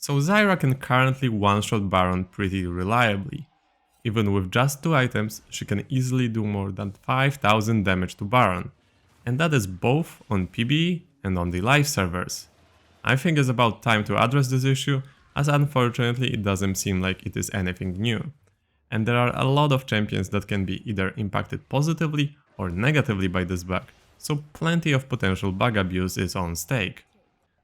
So Zyra can currently one-shot Baron pretty reliably. Even with just 2 items, she can easily do more than 5000 damage to Baron. And that is both on PBE and on the live servers. I think it's about time to address this issue, as unfortunately it doesn't seem like it is anything new. And there are a lot of champions that can be either impacted positively or negatively by this bug, so plenty of potential bug abuse is on stake.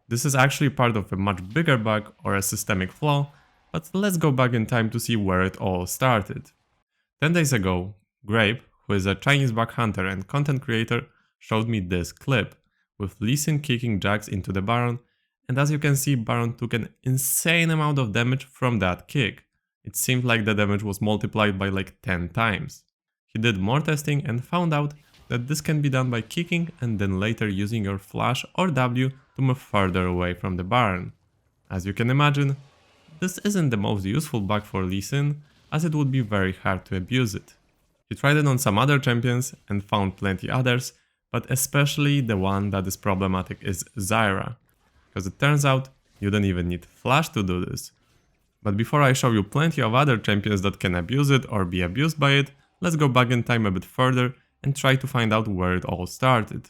This is actually part of a much bigger bug or a systemic flaw, but let's go back in time to see where it all started. 10 days ago, Grape, who is a Chinese bug hunter and content creator, showed me this clip, with Lee Sin kicking Jax into the Baron, and as you can see, Baron took an insane amount of damage from that kick. It seemed like the damage was multiplied by like 10 times. He did more testing and found out that this can be done by kicking and then later using your flash or W to move further away from the Baron. As you can imagine, this isn't the most useful bug for Lee Sin, as it would be very hard to abuse it. He tried it on some other champions and found plenty others, but especially the one that is problematic is Zyra, because it turns out you don't even need flash to do this. But before I show you plenty of other champions that can abuse it or be abused by it, let's go back in time a bit further and try to find out where it all started.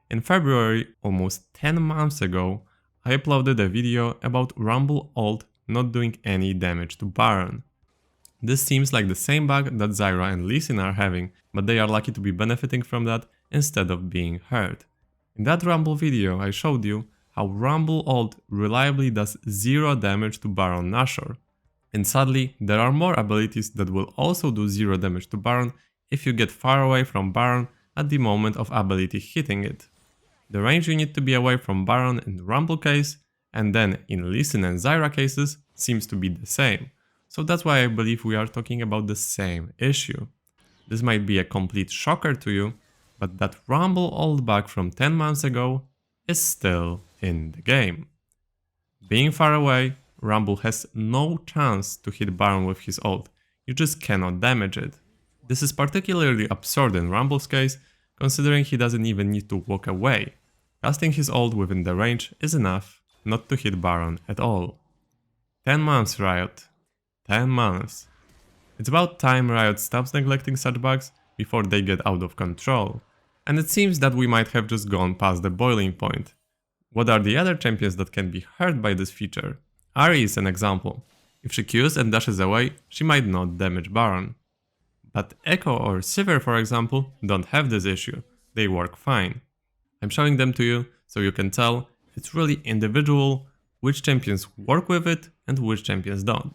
In February, almost 10 months ago, I uploaded a video about Rumble ult not doing any damage to Baron. This seems like the same bug that Zyra and Lee Sin are having, but they are lucky to be benefiting from that instead of being hurt. In that Rumble video I showed you how Rumble ult reliably does 0 damage to Baron Nashor. And sadly, there are more abilities that will also do 0 damage to Baron if you get far away from Baron at the moment of ability hitting it. The range you need to be away from Baron in the Rumble case, and then in Lee Sin and Zyra cases, seems to be the same. So that's why I believe we are talking about the same issue. This might be a complete shocker to you, but that Rumble ult bug from 10 months ago is still in the game. Being far away, Rumble has no chance to hit Baron with his ult, you just cannot damage it. This is particularly absurd in Rumble's case, considering he doesn't even need to walk away. Casting his ult within the range is enough not to hit Baron at all. 10 months, Riot. 10 months. It's about time Riot stops neglecting such bugs before they get out of control. And it seems that we might have just gone past the boiling point. What are the other champions that can be hurt by this feature? Ahri is an example. If she Qs and dashes away, she might not damage Baron. But Echo or Sivir, for example, don't have this issue. They work fine. I'm showing them to you so you can tell it's really individual which champions work with it and which champions don't.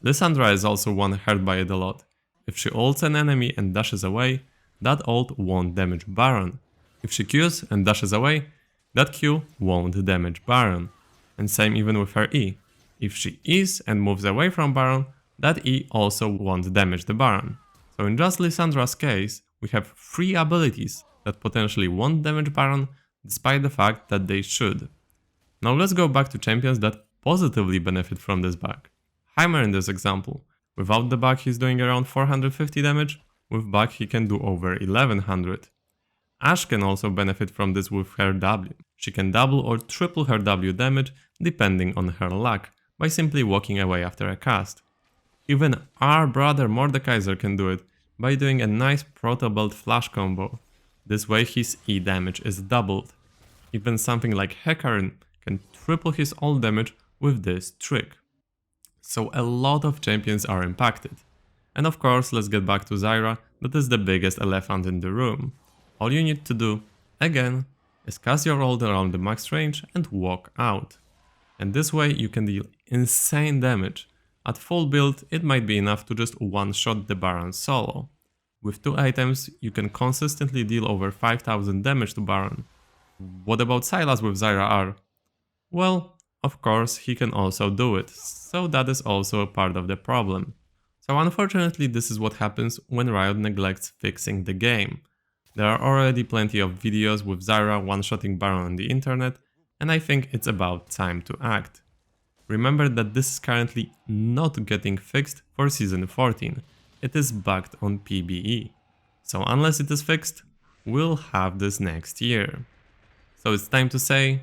Lissandra is also one hurt by it a lot. If she ults an enemy and dashes away, that ult won't damage Baron. If she Qs and dashes away, that Q won't damage Baron. And same even with her E. If she E's and moves away from Baron, that E also won't damage the Baron. So in just Lissandra's case, we have 3 abilities that potentially won't damage Baron, despite the fact that they should. Now let's go back to champions that positively benefit from this bug. Heimer in this example. Without the bug he's doing around 450 damage, with bug he can do over 1100. Ashe can also benefit from this with her W. She can double or triple her W damage depending on her luck, by simply walking away after a cast. Even our brother Mordekaiser can do it by doing a nice Protobelt flash combo. This way his E damage is doubled. Even something like Hecarim can triple his ult damage with this trick. So a lot of champions are impacted. And of course, let's get back to Zyra, that is the biggest elephant in the room. All you need to do, again, is cast your ult around the max range and walk out. And this way you can deal insane damage. At full build, it might be enough to just one-shot the Baron solo. With 2 items, you can consistently deal over 5000 damage to Baron. What about Sylas with Zyra R? Well, of course, he can also do it, so that is also a part of the problem. So unfortunately, this is what happens when Riot neglects fixing the game. There are already plenty of videos with Zyra one-shotting Baron on the internet, and I think it's about time to act. Remember that this is currently not getting fixed for Season 14, it is bugged on PBE. So unless it is fixed, we'll have this next year. So it's time to say,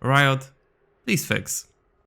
Riot, please fix.